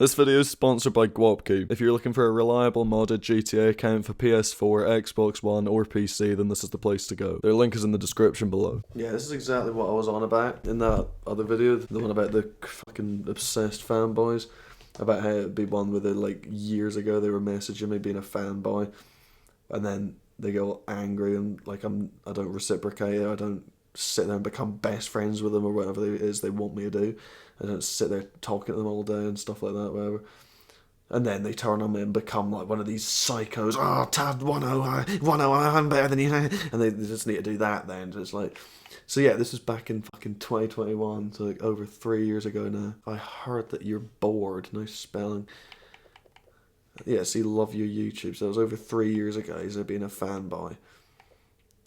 This video is sponsored by Guapku. If you're looking for a reliable modded GTA account for PS4, Xbox One, or PC, then this is the place to go. Their link is in the description below. Yeah, this is exactly what I was on about in that other video, the one about the fucking obsessed fanboys, about how it'd be one where they, like, years ago they were messaging me being a fanboy, and then they get all angry and, like, I don't reciprocate it, I don't sit there and become best friends with them or whatever it is they want me to do. I don't sit there talking to them all day and stuff like that, whatever. And then they turn on me and become like one of these psychos. Oh, Tad 1-0, I'm better than you. And they just need to do that then. Just like, so yeah, this is back in fucking 2021, so like over 3 years ago now. I heard that you're bored. Nice spelling. Yeah, see, love your YouTube. So that was over 3 years ago. He's being a fanboy.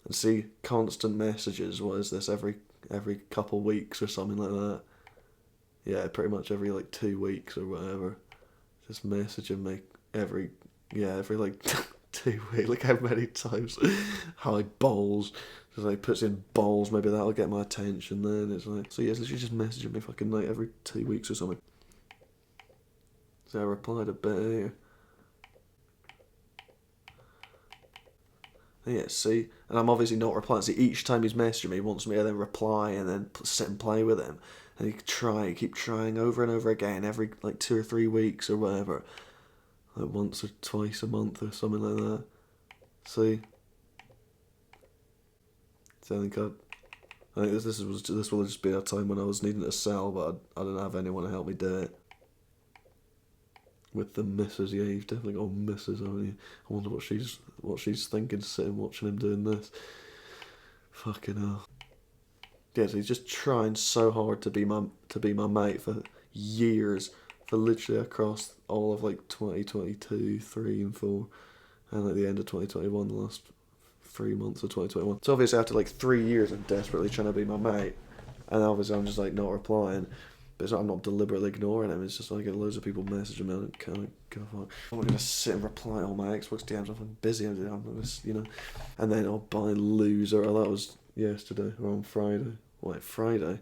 And see, constant messages. What is this? Every couple weeks or something like that. Yeah, pretty much every like 2 weeks or whatever. Just messaging me every like 2 weeks. Look how many times. Hi balls. Just like puts in balls. Maybe that'll get my attention. Then it's like, so yeah, she's just messaging me fucking like every 2 weeks or something. So I replied a bit here. Yeah, see, and I'm obviously not replying. See, each time he's messaging me, he wants me to then reply and then sit and play with him. And he keep trying over and over again, every like 2 or 3 weeks or whatever, like once or twice a month or something like that. See, so I think this will have just been a time when I was needing to sell, but I didn't have anyone to help me do it. With the missus, yeah, you've definitely got a missus, haven't you? I wonder what she's thinking, sitting watching him doing this. Fucking hell. Yeah, so he's just trying so hard to be my mate for years, for literally across all of like 2022, 3 and 4, and like the end of 2021, the last 3 months of 2021. So obviously after like 3 years of desperately trying to be my mate, and obviously I'm just like not replying. But it's not, I'm not deliberately ignoring him. It's just like loads of people messaging me. I don't kind of give a fuck. I'm not gonna sit and reply to all my Xbox DMs. I'm busy. I'm just, you know. And then I'll buy loser. Oh, that was yesterday or on Friday. Wait, Friday?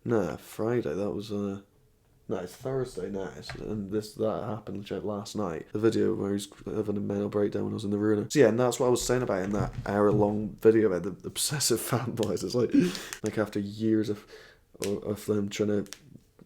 Nah, Friday. That was no, it's Thursday now. And that happened last night. The video where he's having a mental breakdown when I was in the ruiner. So yeah, and that's what I was saying about in that hour-long video about the obsessive fanboys. It's like after years of them trying to,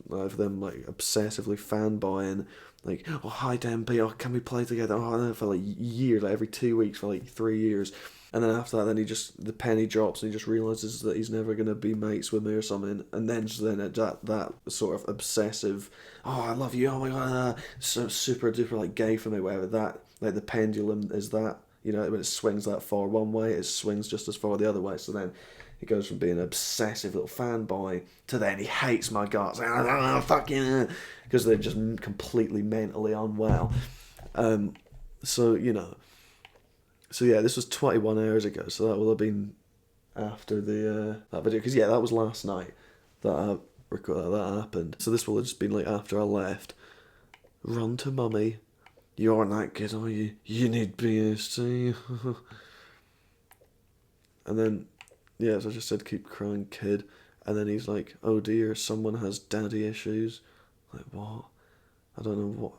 of them like obsessively fanboying, like, oh hi Dempy, oh can we play together? Oh, for like years, like every 2 weeks for like 3 years, and then after that, then the penny drops and he just realizes that he's never gonna be mates with me or something, and then that sort of obsessive, oh I love you, oh my god, so super duper like gay for me, whatever, that like the pendulum is that, you know, when it swings that far one way, it swings just as far the other way. So then he goes from being an obsessive little fanboy to then he hates my guts. Fucking, because they're just completely mentally unwell. So, you know. So yeah, this was 21 hours ago. So that will have been after that video. Because yeah, that was last night that happened. So this will have just been like after I left. Run to mummy. You aren't that good, are you? You need BSC. And then, yeah, so I just said keep crying, kid. And then he's like, oh dear, someone has daddy issues. Like, what? I don't know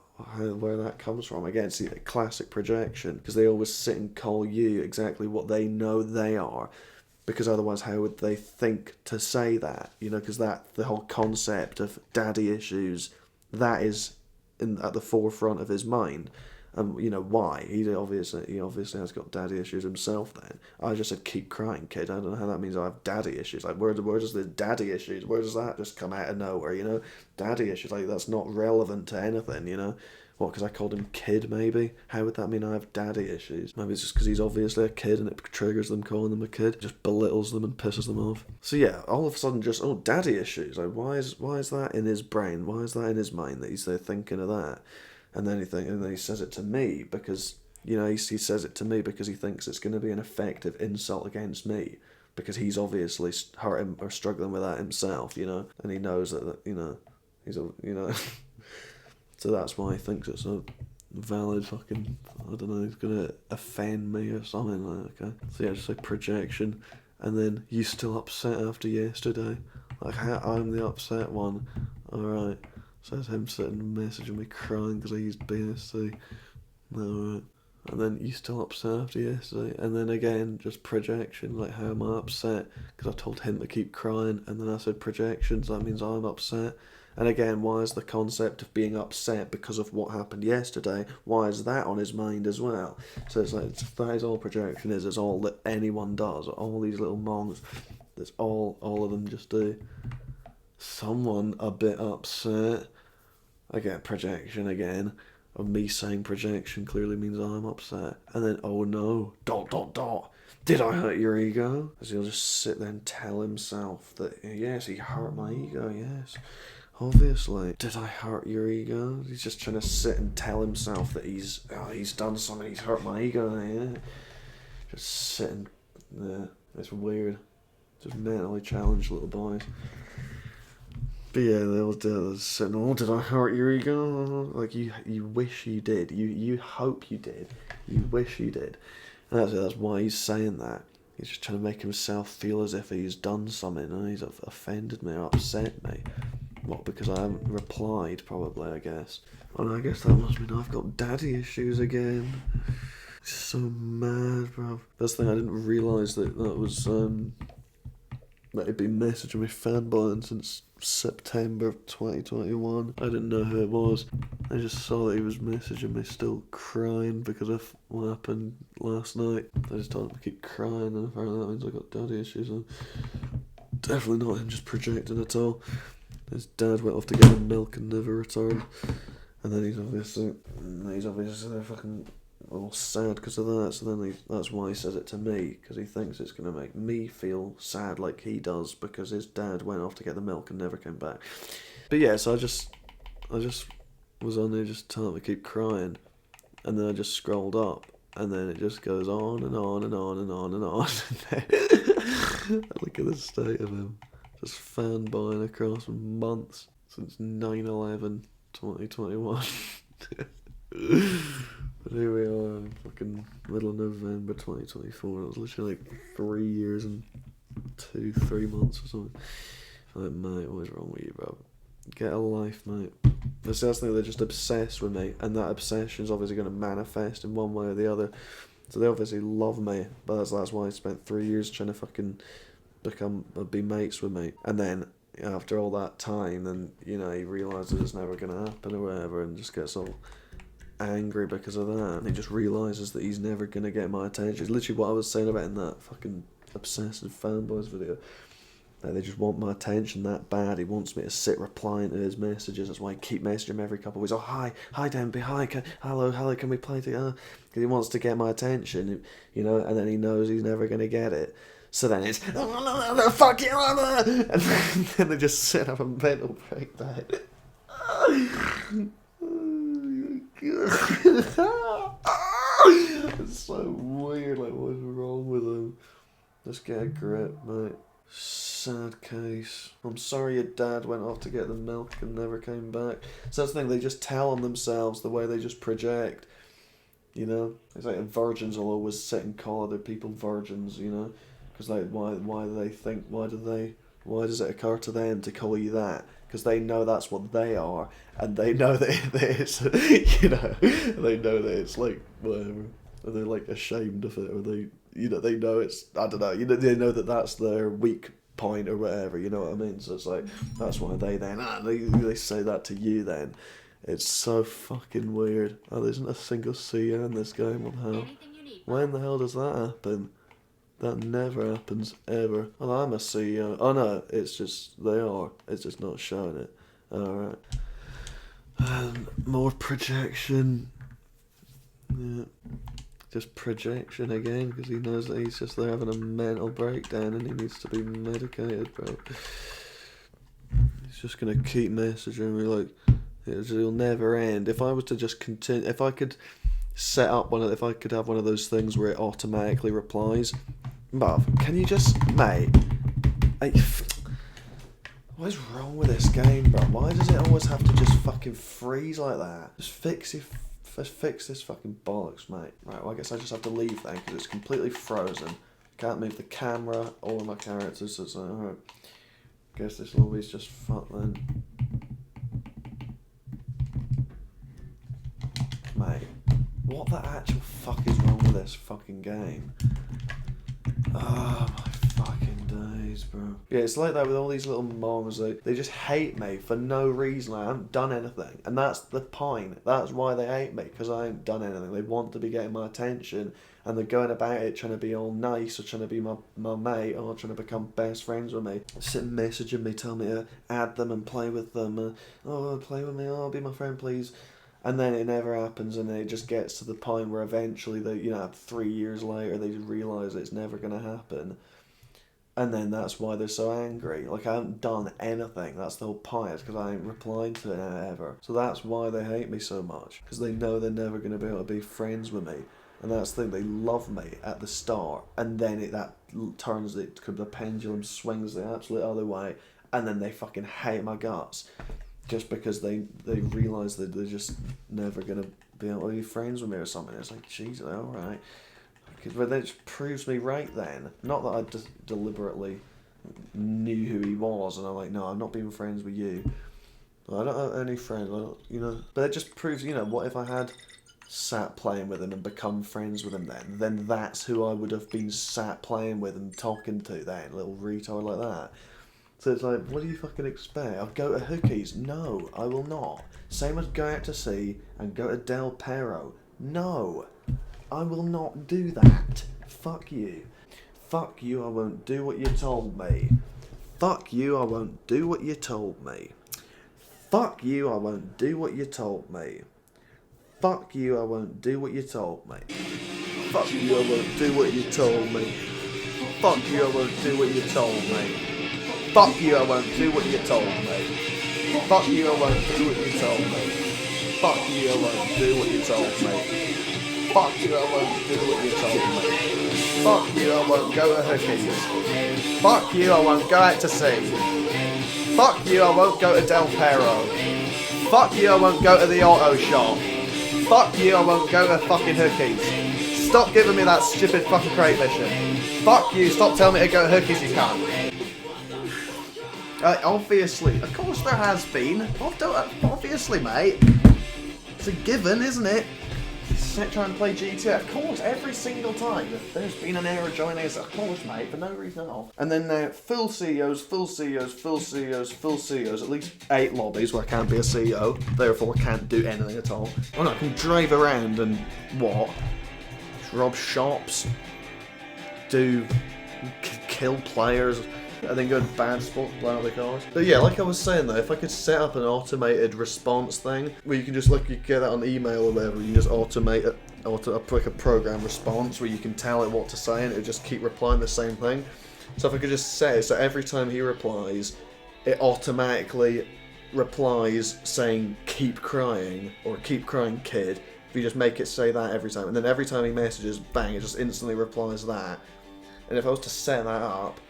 where that comes from. Again, see, a classic projection. Because they always sit and call you exactly what they know they are. Because otherwise, how would they think to say that? You know, because the whole concept of daddy issues, that is at the forefront of his mind. You know why? He obviously has got daddy issues himself. Then I just said keep crying, kid. I don't know how that means I have daddy issues. Like where does the daddy issues? Where does that just come out of nowhere? You know, daddy issues, like that's not relevant to anything. You know, what? Because I called him kid, maybe. How would that mean I have daddy issues? Maybe it's just because he's obviously a kid and it triggers them calling them a kid. It just belittles them and pisses them off. So yeah, all of a sudden just daddy issues. Like why is that in his brain? Why is that in his mind that he's there thinking of that? And then he says it to me because, you know, he says it to me because he thinks it's going to be an effective insult against me because he's obviously hurting or struggling with that himself, you know, and he knows that you know, so that's why he thinks it's a valid fucking, I don't know, he's going to offend me or something like that, okay. So yeah, just like projection, and then you still upset after yesterday, like I'm the upset one, alright. So it's him sitting messaging me crying because I used BSC. Alright. And then you still upset after yesterday. And then again, just projection. Like, how am I upset? Because I told him to keep crying. And then I said projections. That means I'm upset. And again, why is the concept of being upset because of what happened yesterday, why is that on his mind as well? So it's like, that is all projection is. It's all that anyone does. All these little mongs. That's all of them just do. Someone a bit upset. I get projection again. Of me saying projection clearly means I'm upset. And then, oh no, ... Did I hurt your ego? Because he'll just sit there and tell himself that, yes, he hurt my ego, yes. Obviously. Did I hurt your ego? He's just trying to sit and tell himself that he's done something, he's hurt my ego, yeah. Just sitting there. It's weird. Just mentally challenged little boys. But yeah, they'll sitting, oh, did I hurt your ego? Like, you wish you did. You hope you did. You wish you did. And that's why he's saying that. He's just trying to make himself feel as if he's done something and he's offended me or upset me. What, because I haven't replied, probably, I guess. Well, I guess that must mean I've got daddy issues again. So mad, bro. That's the thing, I didn't realise that was, that he'd been messaging me fanboying since September 2021. I didn't know who it was. I just saw that he was messaging me still crying because of what happened last night. I just told him to keep crying, and apparently that means I got daddy issues. And definitely not him just projecting at all. His dad went off to get him milk and never returned. And then he's obviously fucking all sad because of that. So then that's why he says it to me, because he thinks it's going to make me feel sad like he does because his dad went off to get the milk and never came back. But yeah, so I just was on there just telling him to keep crying, and then I just scrolled up, and then it just goes on and on and on and on and on. Look at the state of him, just fanboying across months since 9/11/2021. But here we are, fucking middle of November 2024. It was literally like 3 years and 3 months or something. I'm like, mate, what is wrong with you, bro? Get a life, mate. That's the thing, they're just obsessed with me, and that obsession is obviously going to manifest in one way or the other. So they obviously love me, but that's why I spent 3 years trying to fucking be mates with me. And then after all that time, then, you know, he realises it's never going to happen or whatever, and just gets all angry because of that, and he just realises that he's never going to get my attention. It's literally what I was saying about in that fucking obsessive fanboys video. They just want my attention that bad. He wants me to sit replying to his messages. That's why I keep messaging him every couple of weeks. Oh, hi Dempy, hi, hello, can we play together? Because he wants to get my attention, you know, and then he knows he's never going to get it. So then it's, oh, no, fuck you, and then they just sit up a mental breakdown. It's so weird, like, what's wrong with him? Just get a grip, mate. Sad case. I'm sorry your dad went off to get the milk and never came back. So that's the thing, they just tell on themselves the way they just project, you know? It's like virgins will always sit and call other people virgins, you know? Because like, why do they think, why does it occur to them to call you that? Because they know that's what they are, and they know that it's, you know, they know that it's like, whatever, and they're like ashamed of it, or they, you know, they know it's, I don't know, you know, they know that that's their weak point or whatever, you know what I mean? So it's like, that's why they then, they say that to you then. It's so fucking weird. Oh, there isn't a single CEO in this game, what the hell? When the hell does that happen? That never happens, ever. Oh, I'm a CEO. Oh no, it's just, they are. It's just not showing it. Alright. More projection. Yeah. Just projection again, because he knows that he's just there having a mental breakdown and he needs to be medicated, bro. He's just going to keep messaging me like, it'll never end. If I was to just continue, if I could set up if I could have one of those things where it automatically replies, bruv, can you just, mate, what is wrong with this game, bro? Why does it always have to just fucking freeze like that? Just fix this fucking bollocks, mate. Right, well, I guess I just have to leave then, because it's completely frozen. Can't move the camera or my characters, so it's like, alright. Guess this will always just fuck then. What the actual fuck is wrong with this fucking game? Oh my fucking days, bro. Yeah, it's like that with all these little mongs. They just hate me for no reason. I haven't done anything. And that's the point. That's why they hate me, because I ain't done anything. They want to be getting my attention, and they're going about it trying to be all nice, or trying to be my mate, or trying to become best friends with me. Sitting messaging me, telling me to add them and play with them. Oh, play with me, oh, be my friend, please. And then it never happens, and it just gets to the point where eventually, 3 years later, they just realise it's never going to happen. And then that's why they're so angry. Like, I haven't done anything. That's the whole point. It's because I ain't replied to it ever. So that's why they hate me so much. Because they know they're never going to be able to be friends with me. And that's the thing. They love me at the start. And then the pendulum swings the absolute other way. And then they fucking hate my guts. Just because they realise that they're just never going to be able to be friends with me or something. It's like, Jesus, alright. But that just proves me right then. Not that I deliberately knew who he was and I'm like, no, I'm not being friends with you. I don't have any friends, But it just proves, what if I had sat playing with him and become friends with him then? Then that's who I would have been sat playing with and talking to then, little retard like that. So it's like, what do you fucking expect? I'll go to Hookies. No, I will not. Same as go out to sea and go to Del Perro. No, I will not do that. Fuck you. Fuck you, I won't do what you told me. Fuck you, I won't do what you told me. Fuck you, I won't do what you told me. Fuck you, I won't do what you told me. Fuck you, I won't do what you told me. Fuck you, I won't do what you told me. Fuck you, I won't do what you told me. Fuck you, I won't do what you told me. Fuck you, I won't do what you told me. Fuck you, I won't do what you told me. Fuck you, I won't go to Hookies. Fuck you, I won't go out to sea. Fuck you, I won't go to Del Perro. Fuck you, I won't go to the auto shop. Fuck you, I won't go to fucking Hookies. Stop giving me that stupid fucking crate mission. Fuck you, stop telling me to go to Hookies, you can't. Obviously, of course there has been. Obviously, mate. It's a given, isn't it? Sit trying to play GTA. Of course, every single time there's been an error joining us. Of course, mate, for no reason at all. And then now, full CEOs, full CEOs, full CEOs, full CEOs. At least 8 lobbies where I can't be a CEO. Therefore, can't do anything at all. Oh no, I can drive around and what? Rob shops. Kill players. And then go to bad spots, blow out the cars. But yeah, like I was saying though, if I could set up an automated response thing, where you can just, like, you get that on email or whatever, you can just automate it, like a program response where you can tell it what to say and it'll just keep replying the same thing. So if I could just say, so every time he replies, it automatically replies saying, keep crying, or keep crying kid. If you just make it say that every time, and then every time he messages, bang, it just instantly replies that. And if I was to set that up,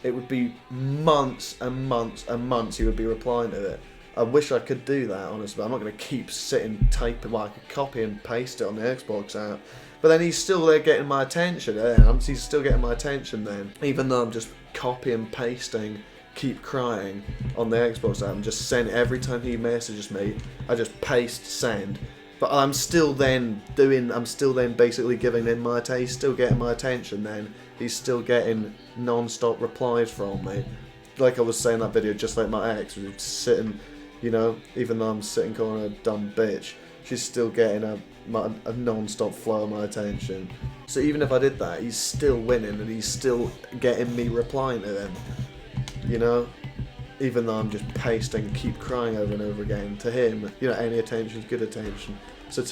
it would be months and months and months he would be replying to it. I wish I could do that, honestly, but I'm not going to keep sitting typing. Well, I could copy and paste it on the Xbox app. But then he's still there getting my attention. He's still getting my attention then. Even though I'm just copy and pasting keep crying on the Xbox app and just send every time he messages me, I just paste send. But I'm still then basically giving him my attention. He's still getting my attention then. He's still getting non-stop replies from me. Like I was saying in that video, just like my ex, who's sitting, even though I'm sitting calling her a dumb bitch, she's still getting a non-stop flow of my attention. So even if I did that, he's still winning and he's still getting me replying to him. Even though I'm just pasting keep crying over and over again. To him, any attention is good attention. So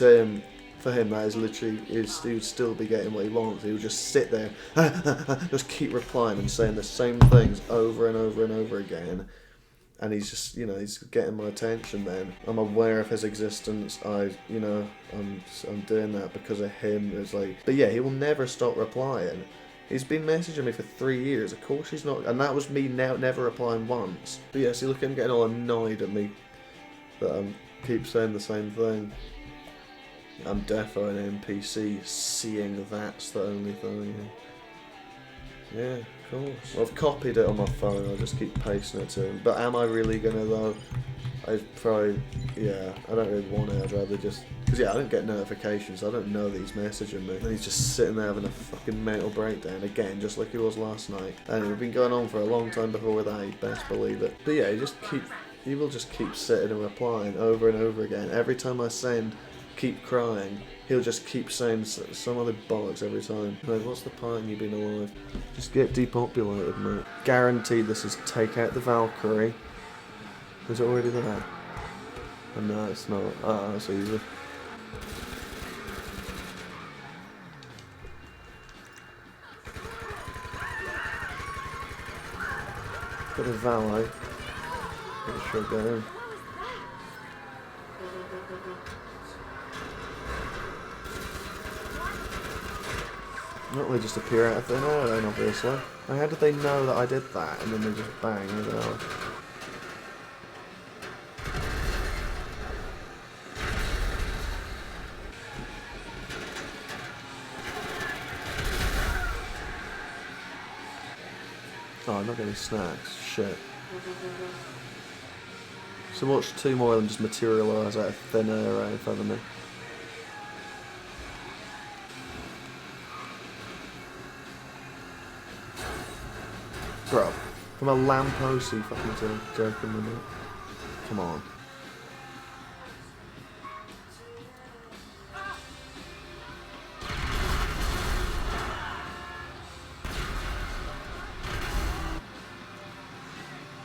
for him, that is literally, he would still be getting what he wants. He would just sit there, just keep replying and saying the same things over and over and over again. And he's just, he's getting my attention then. I'm aware of his existence. I'm doing that because of him. It's like, but yeah, he will never stop replying. He's been messaging me for 3 years. Of course he's not, and that was me now never replying once. But yeah, see, look at him getting all annoyed at me that I keep saying the same thing. I'm defo an NPC, seeing that's the only thing. Yeah, Cool. Well, I've copied it on my phone, I'll just keep pasting it to him. But am I really gonna though? I'd probably, yeah, I don't really want it, I'd rather just, because yeah, I don't get notifications, I don't know that he's messaging me. And he's just sitting there having a fucking mental breakdown again, just like he was last night. And it's been going on for a long time before that, you best believe it. But yeah, he will just keep sitting and replying over and over again. Every time I send, keep crying, he'll just keep saying some other bollocks every time. Like, what's the point in you being alive? Just get depopulated, mate. Guaranteed this is take out the Valkyrie. Is it already there? Oh, no, it's not. Ah, that's easy. Got the valet. Pretty sure get in. Not they just appear out of thin air then, obviously. How did they know that I did that and then they just bang, I don't know. Oh, I'm not getting snacks. Shit. So watch two more of them just materialise out of thin air right in front of me. Bro, from a lamppost you fucking joking with me. Come on.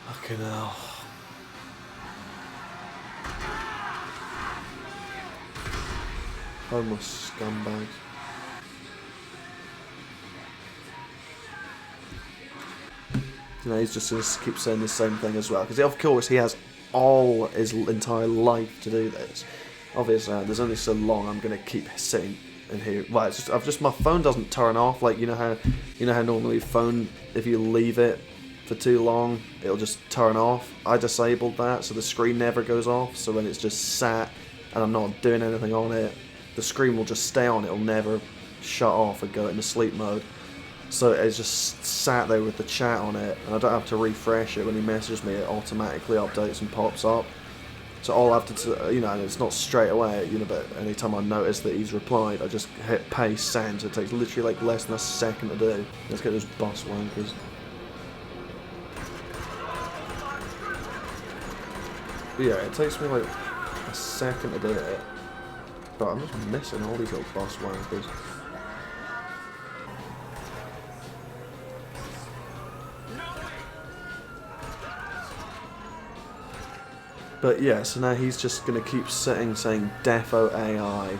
Fucking hell. Homeless scumbag. You know, he's just keeps saying the same thing as well. Because of course he has all his entire life to do this. Obviously, there's only so long I'm gonna keep sitting in here. Well, it's just my phone doesn't turn off. Like you know how normally phone, if you leave it for too long, it'll just turn off. I disabled that, so the screen never goes off. So when it's just sat and I'm not doing anything on it, the screen will just stay on. It'll never shut off and go into sleep mode. So it's just sat there with the chat on it, and I don't have to refresh it. When he messages me, it automatically updates and pops up. So all I have to, you know, and it's not straight away, you know, but anytime I notice that he's replied, I just hit paste send. So it takes literally like less than a second to do. Let's get those bus wankers. But yeah, it takes me like a second to do it, but I'm just missing all these little bus wankers. But yeah, so now he's just going to keep sitting saying defo AI.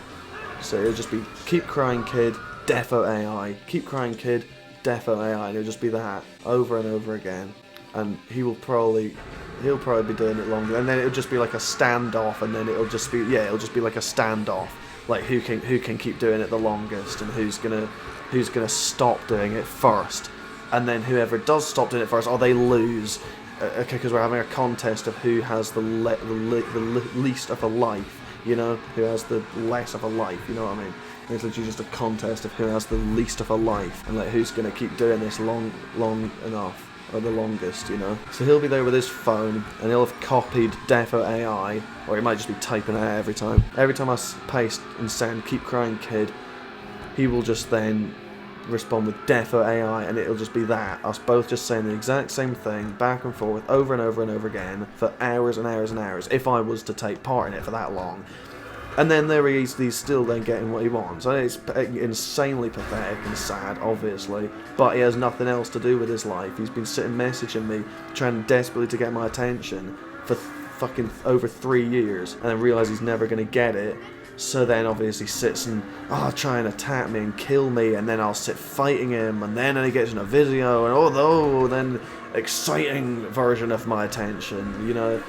So it'll just be keep crying kid, defo AI, keep crying kid, defo AI, and it'll just be that over and over again. And he'll probably be doing it longer, and then it'll just be like a standoff, and then it'll just be like a standoff, like who can keep doing it the longest, and who's gonna stop doing it first, and then whoever does stop doing it first, they lose. Okay, because we're having a contest of who has the least of a life, you know, who has the less of a life, you know what I mean? It's literally just a contest of who has the least of a life, and like who's gonna keep doing this long enough, or the longest, you know. So he'll be there with his phone, and he'll have copied defo AI, or he might just be typing it out every time. Every time I paste and send keep crying kid, he will just then respond with defo AI, and it'll just be that, us both just saying the exact same thing back and forth over and over and over again for hours and hours and hours, if I was to take part in it for that long. And then there he's still then getting what he wants. And it's insanely pathetic and sad, obviously, but he has nothing else to do with his life. He's been sitting messaging me, trying desperately to get my attention for fucking over 3 years, and then realise he's never going to get it. So then obviously sits and try and attack me and kill me, and then I'll sit fighting him, and then he gets in a video, and then exciting version of my attention, you know.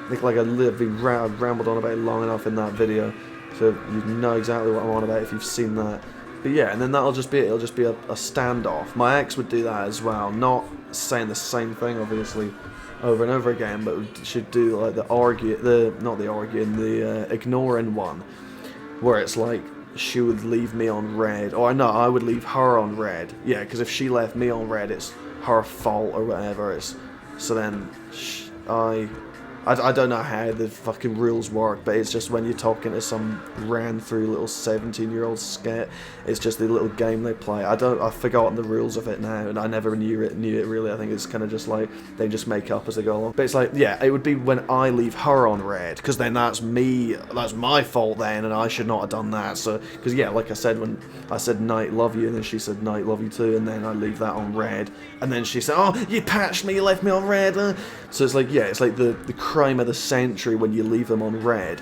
I think like I've rambled on about it long enough in that video, so you know exactly what I'm on about if you've seen that. But yeah, and then that'll just be it. It'll just be a standoff. My ex would do that as well, not saying the same thing obviously over and over again, but should do like the ignoring one, where it's like she would leave me on red, or no, I would leave her on red. Yeah, because if she left me on red, it's her fault or whatever. So then I don't know how the fucking rules work, but it's just when you're talking to some ran through little 17-year-old skit, it's just the little game they play. I've forgotten the rules of it now, and I never knew it really. I think it's kind of just like they just make up as they go along. But it's like, yeah, it would be when I leave her on red, because then that's my fault then, and I should not have done that. So, because yeah, like I said, when I said night love you, and then she said night love you too, and then I leave that on red, and then she said, oh, you patched me, you left me on red. So it's like, yeah, it's like the crime of the century when you leave them on red.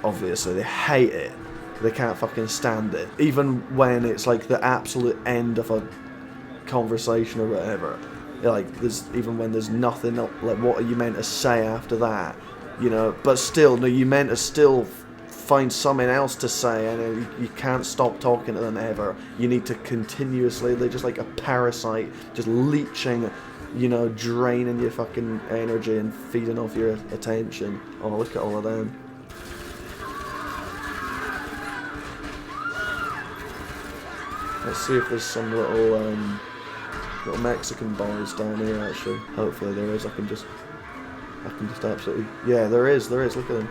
Obviously, they hate it. They can't fucking stand it. Even when it's like the absolute end of a conversation or whatever. Like, even when there's nothing, like, what are you meant to say after that? You know, but still, no, you meant to still find something else to say, and you can't stop talking to them ever. You need to continuously, they're just like a parasite, just leeching, you know, draining your fucking energy and feeding off your attention. Oh, look at all of them. Let's see if there's some little Mexican boys down here, actually. Hopefully there is. I can just absolutely... Yeah, there is, look at them.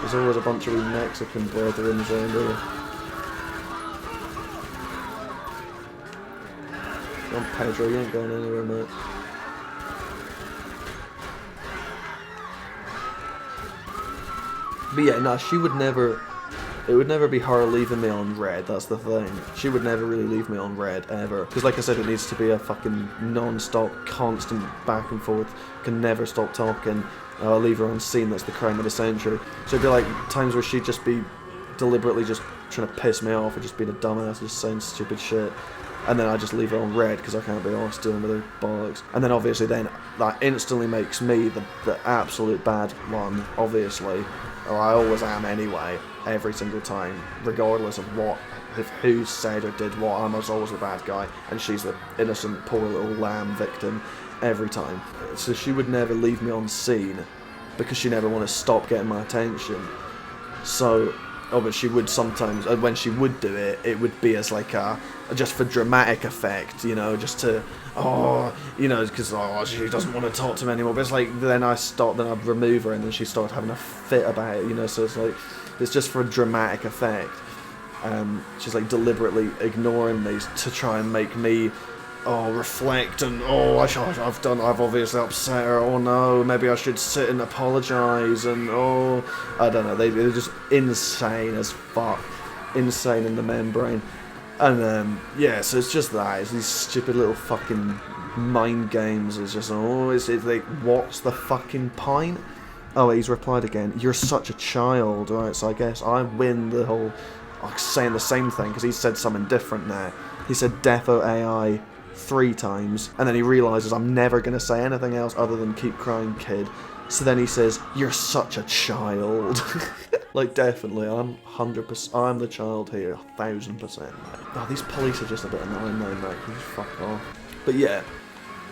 There's always a bunch of wee Mexican brethrens around here. Come on, Pedro, you ain't going anywhere, mate. But yeah, no, she would never... It would never be her leaving me on red, that's the thing. She would never really leave me on red, ever. Because like I said, it needs to be a fucking non-stop, constant back and forth. Can never stop talking. I'll leave her on scene, that's the crime of the century. So it'd be like times where she'd just be deliberately just trying to piss me off or just being a dumbass, just saying stupid shit. And then I just leave her on red because I can't be arsed dealing with her bollocks. And then obviously then that instantly makes me the absolute bad one, obviously. Or I always am anyway, every single time, regardless of who said or did what. I'm always the bad guy, and she's the innocent, poor little lamb victim every time. So she would never leave me on scene because she never want to stop getting my attention. So, but she would sometimes, and when she would do it, it would be as like just for dramatic effect, you know, just to, because she doesn't want to talk to me anymore. But it's like, then I'd remove her, and then she started having a fit about it, you know, so it's like, it's just for dramatic effect. She's like deliberately ignoring me to try and make me, reflect, and I've obviously upset her, oh no, maybe I should sit and apologise, and I don't know, they're just insane as fuck, insane in the membrane. And yeah, so it's just that, it's these stupid little fucking mind games. It's just, it's like, what's the fucking point? Oh, he's replied again, you're such a child. Right, so I guess I win the whole saying the same thing, because he said something different now. He said defo AI 3 times, and then he realises I'm never going to say anything else other than keep crying kid. So then he says, you're such a child. Like, definitely, I'm 100%, I'm the child here, 1000%, mate. Oh, these police are just a bit annoying though, mate, can you fuck off. But yeah,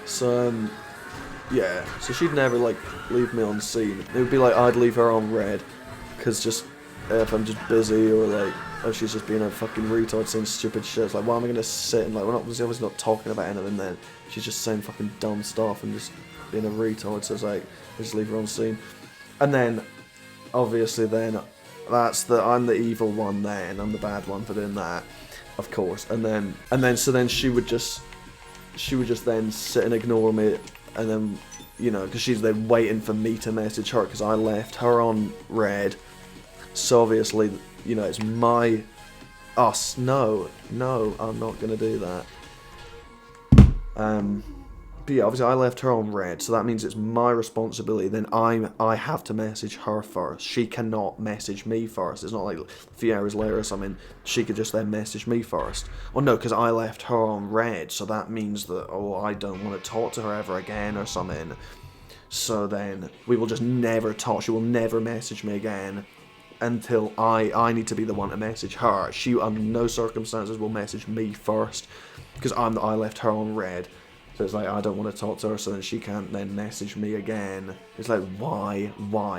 so, yeah, so she'd never, like, leave me on scene. It would be like, I'd leave her on red, because just, if I'm just busy, or like, she's just being a fucking retard saying stupid shit. It's like, why am I going to sit and, like, we're obviously not talking about anything then. She's just saying fucking dumb stuff and just being a retard, so it's like, I just leave her on scene. And then, obviously then, I'm the evil one then, I'm the bad one for doing that, of course. And then she would just then sit and ignore me, and then, you know, because she's then waiting for me to message her, because I left her on red. So obviously, you know, it's us. No, I'm not gonna do that. But yeah, obviously I left her on red, so that means it's my responsibility. Then I have to message her first. She cannot message me first. It's not like a few hours later or something. She could just then message me first. Well, no, because I left her on red, so that means that, I don't want to talk to her ever again or something. So then we will just never talk. She will never message me again until I need to be the one to message her. She, under no circumstances, will message me first, because I left her on red. So it's like, I don't want to talk to her, so then she can't then message me again. It's like, why?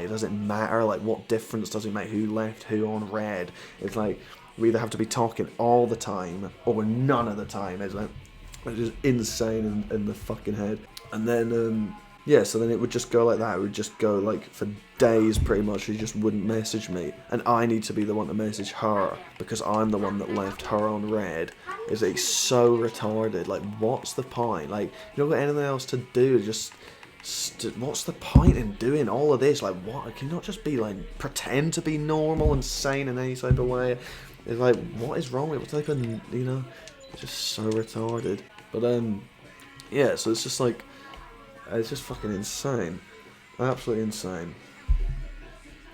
Does it matter? Like, what difference does it make who left who on red? It's like, we either have to be talking all the time, or none of the time. It's like, which is insane in the fucking head. And then, yeah, so then it would just go like that. It would just go like for days pretty much. She just wouldn't message me. And I need to be the one to message her because I'm the one that left her on red. Is like so retarded. Like, what's the point? Like, you don't got anything else to do. Just, what's the point in doing all of this? Like, what? Can you not just be like, pretend to be normal and sane in any type of way? It's like, what is wrong with it? What type of, you know, it's just so retarded. But, yeah, so it's just like, it's just fucking insane. Absolutely insane.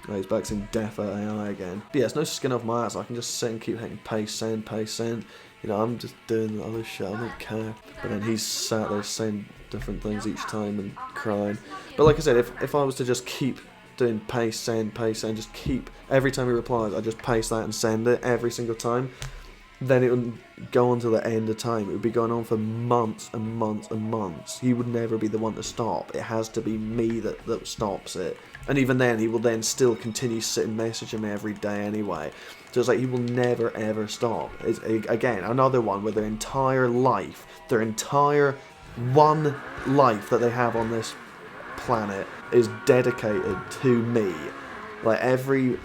Oh, he's back in Dempy I again. But yeah, it's no skin off my ass. I can just sit and keep hitting paste, send, paste, send. You know, I'm just doing the other shit. I don't care. But then he's sat there saying different things each time and crying. But like I said, if I was to just keep doing paste, send, just keep, every time he replies, I just paste that and send it every single time, then it would go on to the end of time. It would be going on for months and months and months. He would never be the one to stop. It has to be me that stops it. And even then, he will then still continue sitting messaging me every day anyway. So it's like he will never ever stop. It's, again, another one where their entire life, their entire one life that they have on this planet is dedicated to me. Like every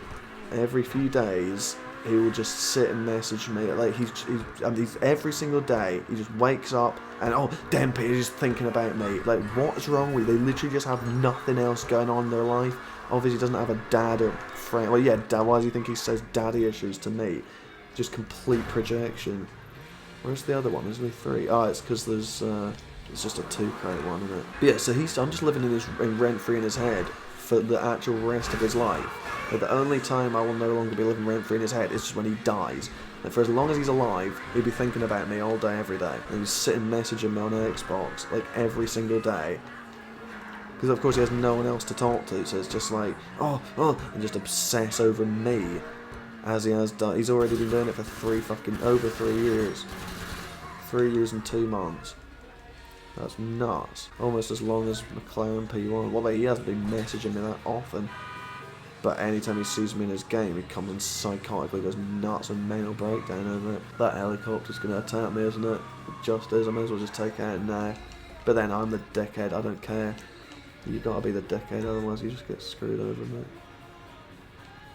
few days, he will just sit and message me. Like he's every single day. He just wakes up and Dempy is just thinking about me. Like, what's wrong with you? They literally just have nothing else going on in their life. Obviously, he doesn't have a dad or friend. Well, yeah, dad. Why does he think he says daddy issues to me? Just complete projection. Where's the other one? There's only 3. Oh, it's because there's it's just a 2-crate one, isn't it? But yeah, so I'm just living in rent free in his head for the actual rest of his life. But the only time I will no longer be living rent-free in his head is just when he dies. And for as long as he's alive, he'll be thinking about me all day, every day. And he's sitting messaging me on Xbox, like, every single day. Because, of course, he has no one else to talk to, so it's just like, and just obsess over me, as he has done. He's already been doing it for over 3 years. 3 years and 2 months. That's nuts. Almost as long as McLaren P1. Well, he hasn't been messaging me that often. But anytime he sees me in his game, he comes and psychotically goes nuts and mental breakdown over it. That helicopter's going to attack me, isn't it? It just is. I may as well just take it out now. But then I'm the dickhead. I don't care. You got to be the dickhead, otherwise you just get screwed over, mate.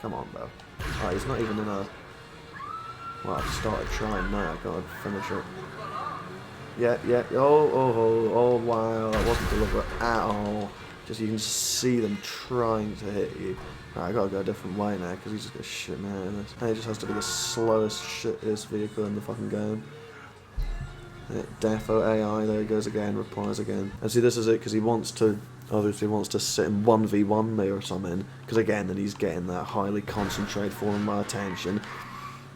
Come on, bro. Oh, he's not even in a... Well, I've started trying now. I've got to finish it. Yeah. Oh, wow. That wasn't deliberate at all. Just you can see them trying to hit you. Right, I gotta go a different way now because he's just got shit me out of this. And it just has to be the slowest, shittiest vehicle in the fucking game. Defo AI, there he goes again, replies again. And see, this is it because he wants to, obviously wants to sit and 1v1 me or something. Because again, then he's getting that highly concentrated form of my attention.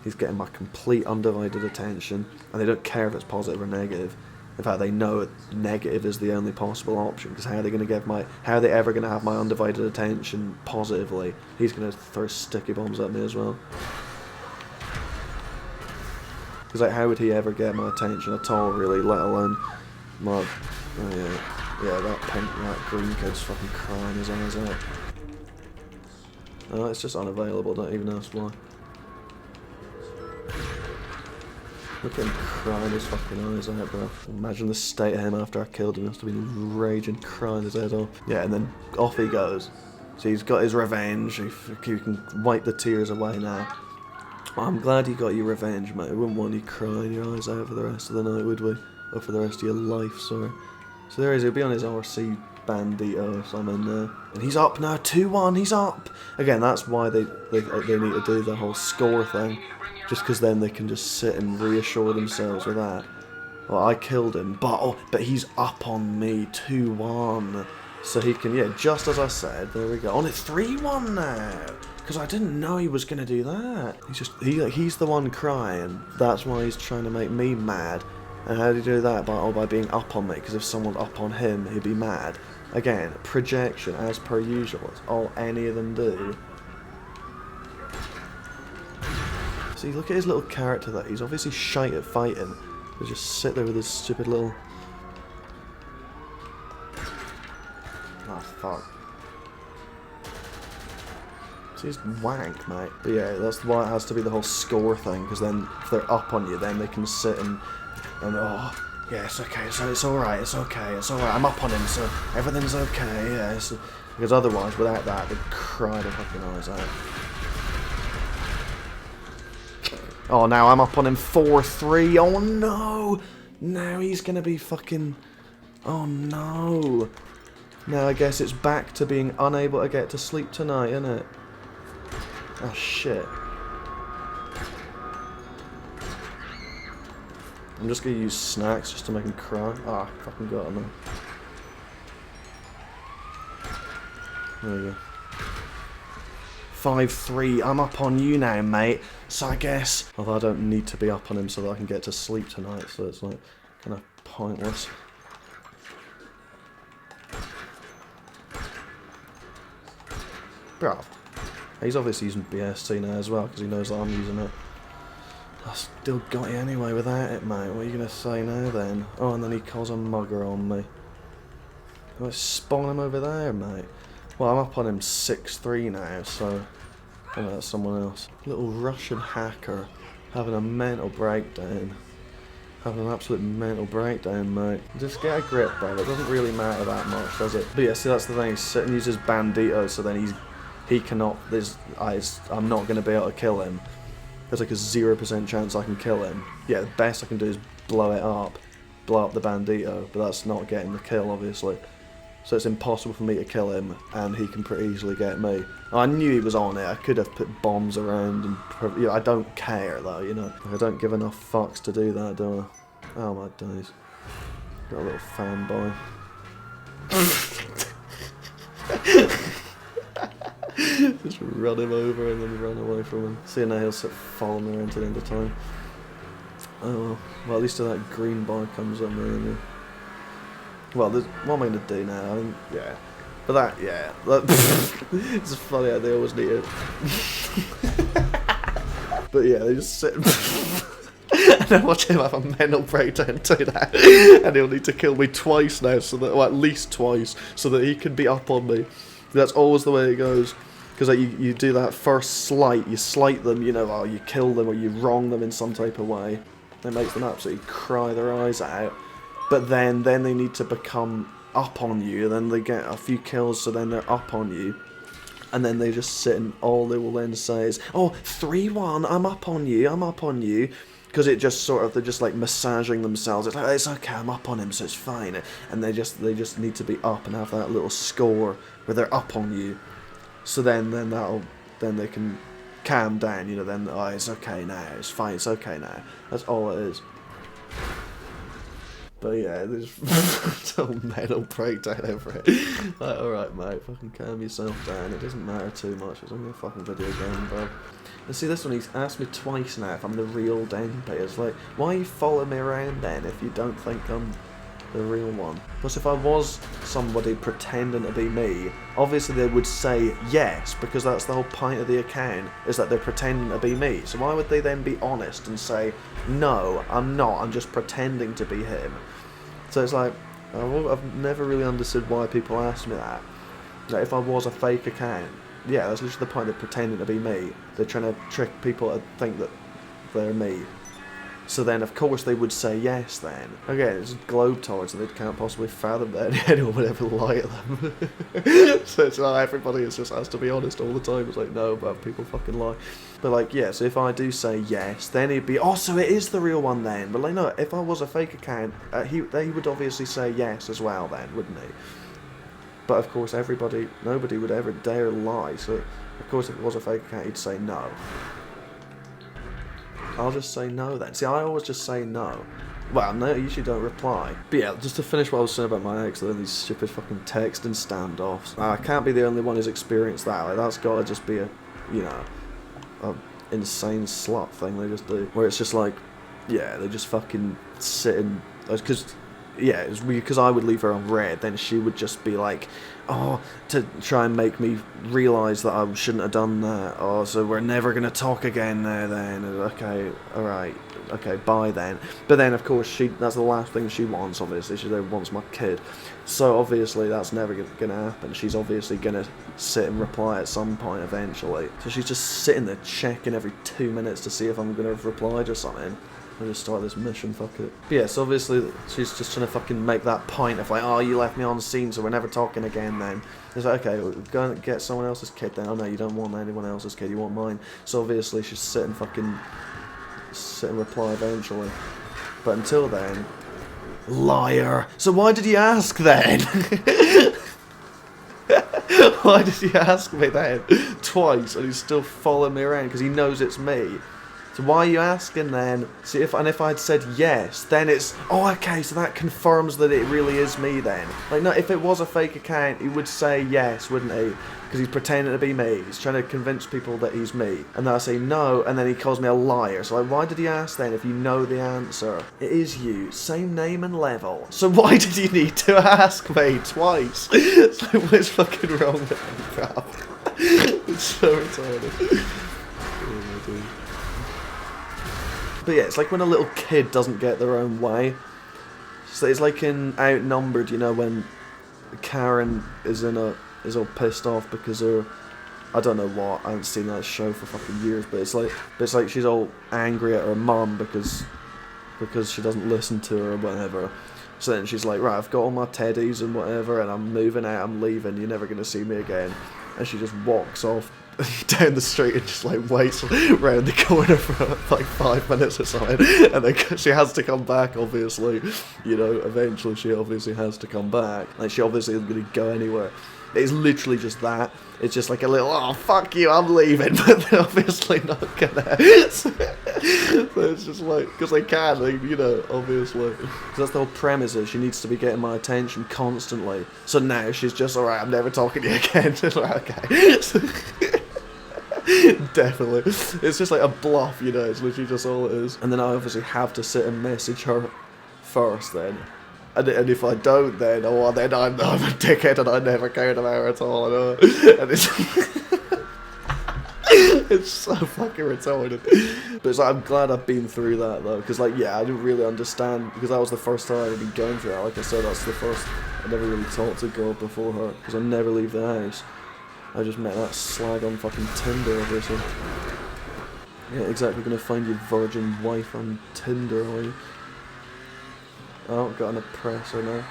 He's getting my complete undivided attention. And they don't care if it's positive or negative. In fact, they know negative is the only possible option, because how are they ever going to have my undivided attention positively? He's going to throw sticky bombs at me as well. Because like, how would he ever get my attention at all, really, let alone my... that green kid's fucking crying his eyes out. Oh, it's just unavailable, don't even ask why. Look at him crying his fucking eyes out, bro. Imagine the state of him after I killed him. He must have been raging, crying his head off. Yeah, and then off he goes. So he's got his revenge. You can wipe the tears away now. I'm glad you got your revenge, mate. We wouldn't want you crying your eyes out for the rest of the night, would we? Or for the rest of your life, sorry. So there he is. He'll be on his RC Bandito or something now. And he's up now, 2-1. He's up. Again, that's why they need to do the whole score thing. Just because then they can just sit and reassure themselves with that. Well, I killed him, but he's up on me, 2-1. So he can, yeah, just as I said, there we go. On it's 3-1 now. Because I didn't know he was going to do that. He's the one crying. That's why he's trying to make me mad. And how do you do that? By being up on me. Because if someone's up on him, he'd be mad. Again, projection, as per usual. It's all any of them do. See, look at his little character there. He's obviously shite at fighting. He'll just sit there with his stupid little... Oh, fuck. See, he's wank, mate. But yeah, that's why it has to be the whole score thing, because then if they're up on you, then they can sit and Yeah, it's okay, so it's alright, it's okay, it's alright, I'm up on him, so everything's okay, yeah. Because otherwise, without that, they'd cry their fucking eyes out. Oh, now I'm up on him 4-3, oh no! Now he's gonna be fucking... Oh no! Now I guess it's back to being unable to get to sleep tonight, isn't it? Oh shit. I'm just gonna use snacks just to make him cry. Ah, I fucking got him now. There we go. 5-3, I'm up on you now, mate. So I guess... Although I don't need to be up on him so that I can get to sleep tonight, so it's like, kind of pointless. Bruv. He's obviously using BST now as well, because he knows that I'm using it. I still got you anyway without it, mate. What are you going to say now, then? Oh, and then he calls a mugger on me. Let's spawn him over there, mate. Well, I'm up on him 6-3 now, so... I know that's someone else. Little Russian hacker having a mental breakdown. Having an absolute mental breakdown, mate. Just get a grip, bro. It doesn't really matter that much, does it? But yeah, see, that's the thing. He's sitting, uses Bandito, so then he cannot... I'm not going to be able to kill him. There's like a 0% chance I can kill him. Yeah, the best I can do is blow it up. Blow up the Bandito, but that's not getting the kill, obviously. So it's impossible for me to kill him, and he can pretty easily get me. I knew he was on it. I could have put bombs around, and you know, I don't care, though, you know. I don't give enough fucks to do that, do I? Oh my days. Got a little fanboy. Just run him over and then run away from him. See, now he'll sit following me around to the end of time. Oh well, at least till that green bar comes up there. Well, what am I going to do now? I mean, yeah. But that, yeah. It's a funny idea, I always need it. But yeah, they just sit and then watch him have a mental breakdown do that. And he'll need to kill me twice now, so that, well, at least twice, so that he can be up on me. That's always the way it goes. Because like, you do that first slight, you slight them, you know, or you kill them, or you wrong them in some type of way. It makes them absolutely cry their eyes out. But then they need to become up on you, then they get a few kills, so then they're up on you. And then they just sit and all they will then say is, oh, 3-1, I'm up on you, I'm up on you. Because it just sort of, they're just like massaging themselves. It's like, oh, it's okay, I'm up on him, so it's fine. And they just need to be up and have that little score where they're up on you. So then they can calm down, you know, then, oh, it's okay now, it's fine, it's okay now. That's all it is. But yeah, there's some mental breakdown over it. Like, alright mate, fucking calm yourself down, it doesn't matter too much, it's only a fucking video game, bro. And see, this one, he's asked me twice now if I'm the real Dempy. It's like, why are you following me around then if you don't think I'm the real one? Plus, if I was somebody pretending to be me, obviously they would say yes, because that's the whole point of the account, is that they're pretending to be me. So why would they then be honest and say, no, I'm not, I'm just pretending to be him? So it's like, I've never really understood why people ask me that. Like, if I was a fake account, yeah, that's literally the point, they're pretending to be me. They're trying to trick people to think that they're me. So then, of course, they would say yes then. Again, it's globetrotters and they can't possibly fathom that anyone would ever lie to them. So it's like, everybody just has to be honest all the time. It's like, no, but people fucking lie. But like, yeah, so if I do say yes, then he'd be, oh, so it is the real one then. But like, no, if I was a fake account, he would obviously say yes as well then, wouldn't he? But of course, nobody would ever dare lie. So, of course, if it was a fake account, he'd say no. I'll just say no then. See, I always just say no. Well, no, I usually don't reply. But yeah, just to finish what I was saying about my ex, these stupid fucking texting standoffs. I can't be the only one who's experienced that. Like, that's gotta just be a, you know, a insane slut thing they just do. Where it's just like, yeah, they just fucking sit and... Because... Yeah, it was because I would leave her on red, then she would just be like, oh, to try and make me realise that I shouldn't have done that. Oh, so we're never going to talk again now then. Okay, alright, okay, bye then. But then, of course, that's the last thing she wants, obviously. She wants my kid. So, obviously, that's never going to happen. She's obviously going to sit and reply at some point eventually. So she's just sitting there checking every 2 minutes to see if I'm going to have replied or something. I'll just start this mission, fuck it. But yeah, so obviously she's just trying to fucking make that point of like, oh, you left me on scene, so we're never talking again then. It's like, okay, well, go and get someone else's kid then. Oh no, you don't want anyone else's kid, you want mine. So obviously she's sit and reply eventually. But until then, liar. So why did you ask then? Why did you ask me then? Twice, and he's still following me around because he knows it's me. So why are you asking then? See, if I'd said yes, then it's, oh, okay, so that confirms that it really is me then. Like, no, if it was a fake account, he would say yes, wouldn't he? Because he's pretending to be me. He's trying to convince people that he's me. And then I say no, and then he calls me a liar. So like, why did he ask then if you know the answer? It is you. Same name and level. So why did you need to ask me twice? It's like, what's fucking wrong with me, bro? It's so retarded. Oh my God. But yeah, it's like when a little kid doesn't get their own way. So it's like in Outnumbered, you know, when Karen is all pissed off because her, I don't know what, I haven't seen that show for fucking years, but it's like she's all angry at her mum because she doesn't listen to her or whatever. So then she's like, right, I've got all my teddies and whatever, and I'm moving out, I'm leaving, you're never gonna see me again. And she just walks off down the street and just like waits round the corner for like 5 minutes or something, and then she has to come back, obviously, you know, eventually she obviously has to come back, like she obviously isn't going to go anywhere. It's literally just that. It's just like a little, oh fuck you, I'm leaving, but they're obviously not gonna. So it's just like, because they can, like, you know, obviously. Because that's the whole premise, is she needs to be getting my attention constantly. So now she's just, alright, I'm never talking to you again. Like, okay. Definitely. It's just like a bluff, you know, it's literally just all it is. And then I obviously have to sit and message her first then. And if I don't, then then I'm a dickhead and I never cared about her at all. And it's it's so fucking retarded. But it's like, I'm glad I've been through that though, because like, yeah, I didn't really understand, because that was the first time I'd been going through that. Like I said, that's the first, I never really talked to a girl before her, because I never leave the house. I just met that slag on fucking Tinder, obviously. Yeah, exactly, gonna find your virgin wife on Tinder, are you? Oh, got an oppressor now.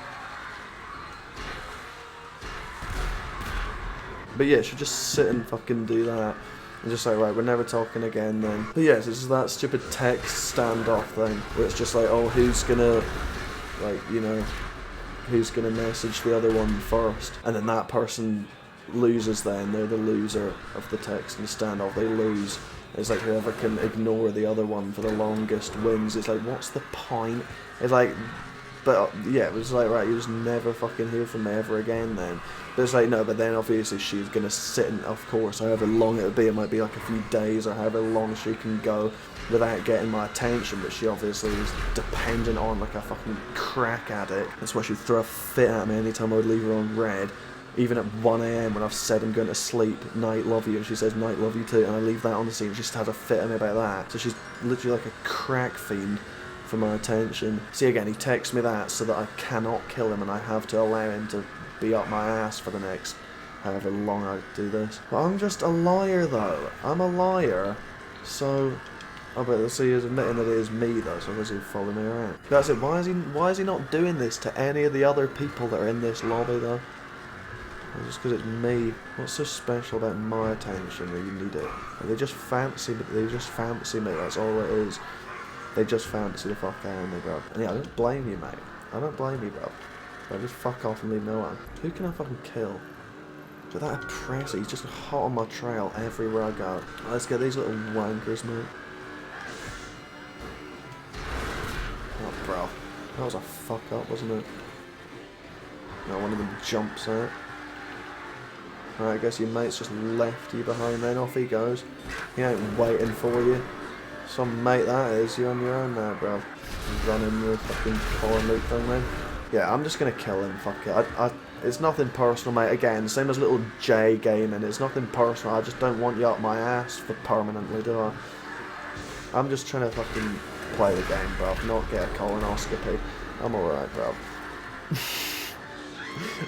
But yeah, she'll just sit and fucking do that. And just like, right, we're never talking again then. But yes, it's that stupid text standoff thing, where it's just like, oh, who's gonna, like, you know, who's gonna message the other one first? And then that person loses then, they're the loser of the text and standoff, they lose. It's like whoever can ignore the other one for the longest wins. It's like, what's the point? It's like, but yeah, it was like, right, you just never fucking hear from me ever again then. But it's like, no, but then obviously she's gonna sit and, of course, however long it'll be, it might be like a few days or however long she can go without getting my attention, but she obviously is dependent on like a fucking crack addict. That's why she'd throw a fit at me anytime I would leave her on red. Even at 1 AM when I've said I'm going to sleep, night, love you, and she says night, love you too, and I leave that on the scene, she just has a fit at me about that. So she's literally like a crack fiend for my attention. See, again, he texts me that so that I cannot kill him and I have to allow him to be up my ass for the next however long I do this. But I'm just a liar though. I'm a liar. So, oh, but see, he's admitting that it is me though, so does he follow me around? That's it. Why is he not doing this to any of the other people that are in this lobby though? Just because it's me. What's so special about my attention that you need it? They just fancy me. That's all it is. They just fancy the fuck out of me, bro. And yeah, I don't blame you, mate. I don't blame you, bro. So just fuck off and leave me alone. Who can I fucking kill? But that oppressor, he's just hot on my trail everywhere I go. Let's get these little wankers, mate. Oh, bro. That was a fuck up, wasn't it? No, one of them jumps out. Alright, I guess your mate's just left you behind then, off he goes. He ain't waiting for you. Some mate that is, you're on your own now, bro. Running your fucking corn loop thing then. Yeah, I'm just gonna kill him, fuck it. It's nothing personal, mate. Again, same as little J gaming, it's nothing personal, I just don't want you up my ass for permanently, do I? I'm just trying to fucking play the game, bro, not get a colonoscopy. I'm alright, bro.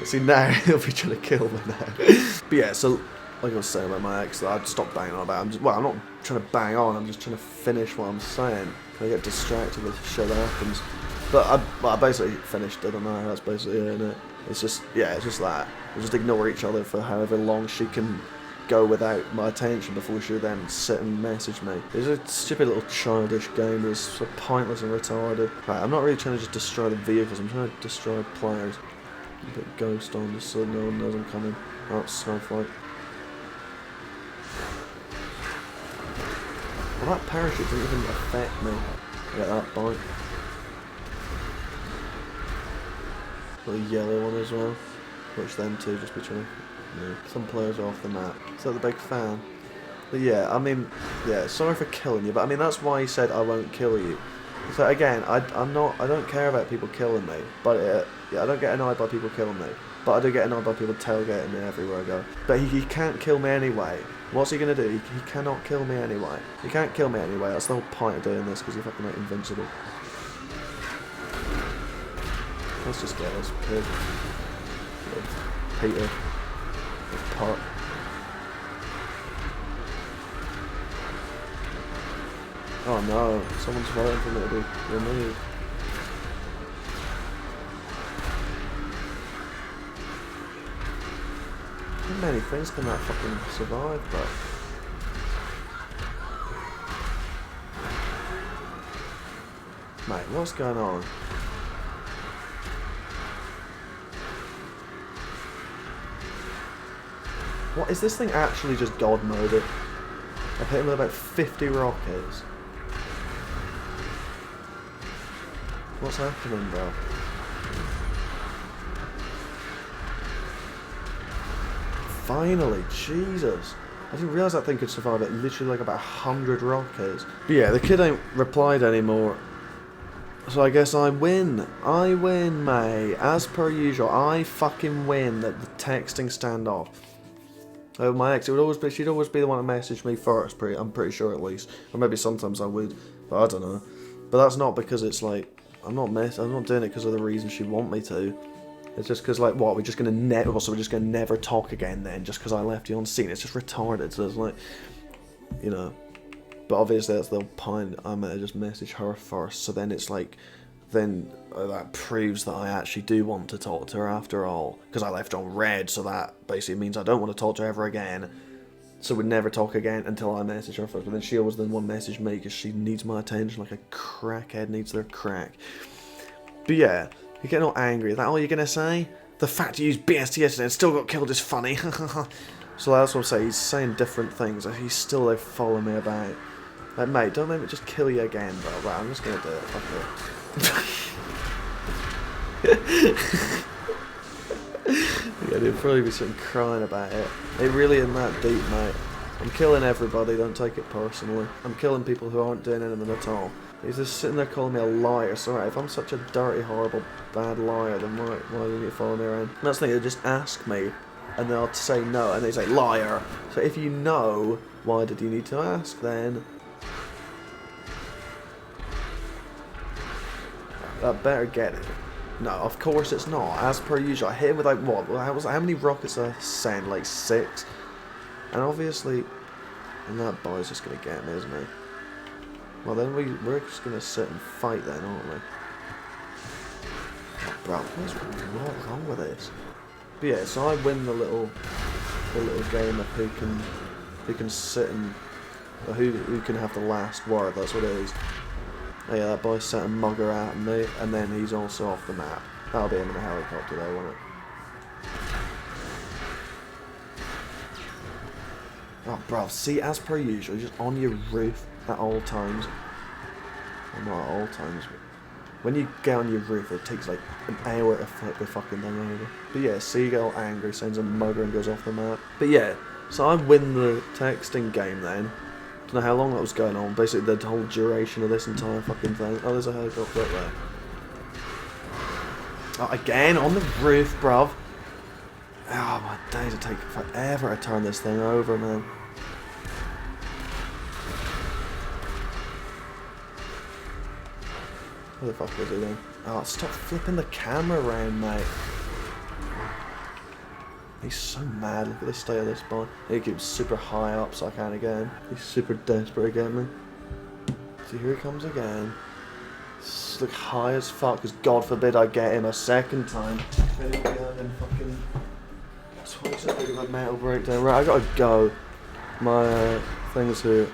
See, now he'll be trying to kill me now. But yeah, so like I was saying about my ex, that I'd stop banging on about. I'm not trying to bang on. I'm just trying to finish what I'm saying. I get distracted with shit that happens. But I basically finished it on her. That's basically it, innit? It's just, yeah, it's just that. We just ignore each other for however long she can go without my attention before she then sit and message me. It's a stupid little childish game. It's so pointless and retarded. Right, I'm not really trying to just destroy the vehicles. I'm trying to destroy players. Put Ghost on just so no one knows I'm coming. Oh, snowflake. Well, that parachute didn't even affect me. Get that bike. Got a yellow one as well. Which them two just be trying to... Yeah. Some players are off the map. Is that the big fan? But yeah, I mean, yeah, sorry for killing you, but I mean, that's why he said I won't kill you. So again, I don't care about people killing me, but yeah, I don't get annoyed by people killing me, but I do get annoyed by people tailgating me everywhere I go. But he can't kill me anyway. What's he gonna do? He cannot kill me anyway. He can't kill me anyway. That's the whole point of doing this, because you're fucking like invincible. Let's just get this kid. Peter. Pot. Oh no, someone's voting for me to be removed. How many things can that fucking survive, bro? Mate, what's going on? What, is this thing actually just God moded? I've hit him with about 50 rockets. What's happening, bro? Finally, Jesus. I didn't realise that thing could survive at literally like about 100 rockets. But yeah, the kid ain't replied anymore. So I guess I win. I win, mate. As per usual, I fucking win the texting standoff. My ex, she'd always be the one to message me first, I'm pretty sure at least. Or maybe sometimes I would, but I don't know. But that's not because it's like, I'm not doing it because of the reason she'd want me to. It's just because, like, what, we're just gonna never talk again then, just because I left you on scene. It's just retarded, so it's like, you know. But obviously that's the point, I'm gonna just message her first, so then it's like, then that proves that I actually do want to talk to her after all, because I left on red, so that basically means I don't want to talk to her ever again. So we'd never talk again until I message her first, but then she always then one message me because she needs my attention like a crackhead needs their crack. But yeah, you're getting all angry. Is that all you're gonna say? The fact you used BST yesterday and still got killed is funny. So that's what I'm saying. He's saying different things. He's still like following me about. Like, mate, don't make me just kill you again, bro. Right, I'm just gonna do it. Fuck it. Yeah, they'd probably be sitting crying about it. It really isn't that deep, mate. I'm killing everybody, don't take it personally. I'm killing people who aren't doing anything at all. He's just sitting there calling me a liar. So right, if I'm such a dirty, horrible, bad liar, then why do you follow me around? And that's the thing, they just ask me, and then I'll say no, and they say liar. So if you know, why did you need to ask then? I better get it. No, of course it's not. As per usual, I hit him with like what? How many rockets did I send? Like 6? And obviously, and that boy's just gonna get me, isn't he? Well then we're just gonna sit and fight then, aren't we? Oh, bro, what's wrong with this? But yeah, so I win the little game of who can sit and who can have the last word. That's what it is. Oh yeah, that boy sent a mugger at me, and then he's also off the map. That'll be him in a helicopter though, won't it? Oh, bro, see, as per usual, just on your roof at all times. Well, not at all times, but when you get on your roof, it takes like an hour to flip the fucking thing over. But yeah, see, you get all angry, sends a mugger and goes off the map. But yeah, so I win the texting game then. Don't know how long that was going on, basically the whole duration of this entire fucking thing. Oh, there's a helicopter up there. Oh, again, on the roof, bruv. Oh, my days, it takes forever to turn this thing over, man. Where the fuck is he then? Oh, stop flipping the camera around, mate. He's so mad. Look at the state of this boy. He keeps super high up so I can't get him. He's super desperate to get me. So here he comes again. Look high as fuck, because God forbid I get him a second time. Then he'll be having fucking twice as big of a mental breakdown. Right, I gotta go. My thing's here.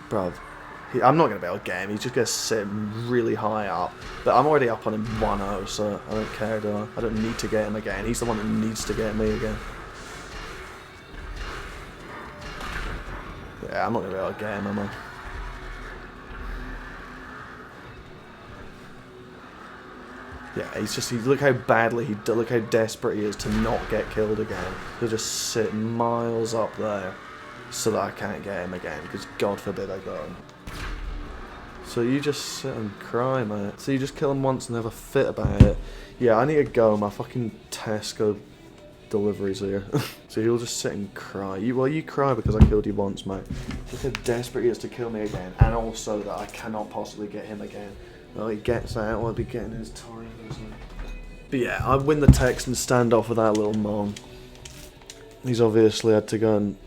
Bruv. I'm not going to be able to get him, he's just going to sit really high up. But I'm already up on him 1-0, so I don't care, do I? I don't need to get him again, he's the one that needs to get me again. Yeah, I'm not going to be able to get him, am I? Yeah, look how badly look how desperate he is to not get killed again. He'll just sit miles up there so that I can't get him again, because God forbid I got him. So you just sit and cry, mate. So you just kill him once and have a fit about it. Yeah, I need to go. My fucking Tesco delivery's here. So you'll just sit and cry. You cry because I killed you once, mate. Look how desperate he is to kill me again. And also that I cannot possibly get him again. Well, he gets out, I'll be getting his time. But yeah, I win the text and stand off with that little mong. He's obviously had to go and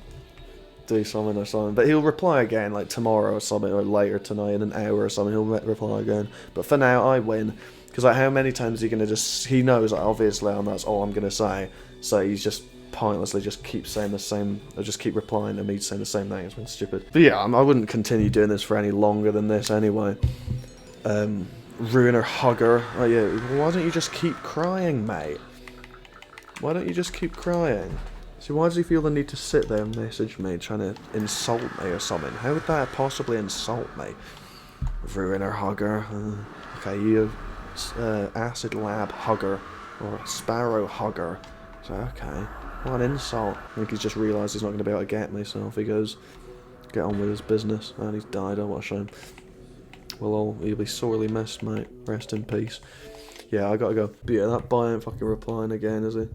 do something or something, but he'll reply again like tomorrow or something, or later tonight in an hour or something. He'll reply again. But for now, I win, because like how many times is he gonna he knows like, obviously, and that's all I'm gonna say. So he's just pointlessly just keep saying the same, or just keep replying to me saying the same thing. It's been stupid. But yeah, I wouldn't continue doing this for any longer than this anyway. Ruiner hugger. Oh yeah, why don't you just keep crying, mate? Why don't you just keep crying? So why does he feel the need to sit there and message me, trying to insult me or something? How would that possibly insult me? Ruiner hugger. Okay, you acid lab hugger, or sparrow hugger. So okay, what an insult. I think he's just realised he's not going to be able to get me, so off he goes. Get on with his business. And he's died, oh what a shame. Well, he'll be sorely missed, mate. Rest in peace. Yeah, I gotta go. But yeah, that boy ain't fucking replying again, is he?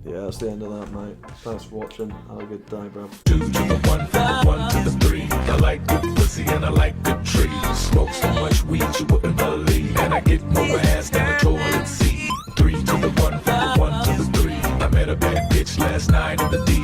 Yeah, that's the end of that, mate. Thanks for watching. Have a good day, bro. 2 to the 1, from the 1 to the 3. I like good pussy and I like good trees. Smoke so much weed you wouldn't believe. And I get more ass than a toilet seat. 3 to the 1, from the 1 to the 3. I met a bad bitch last night in the D.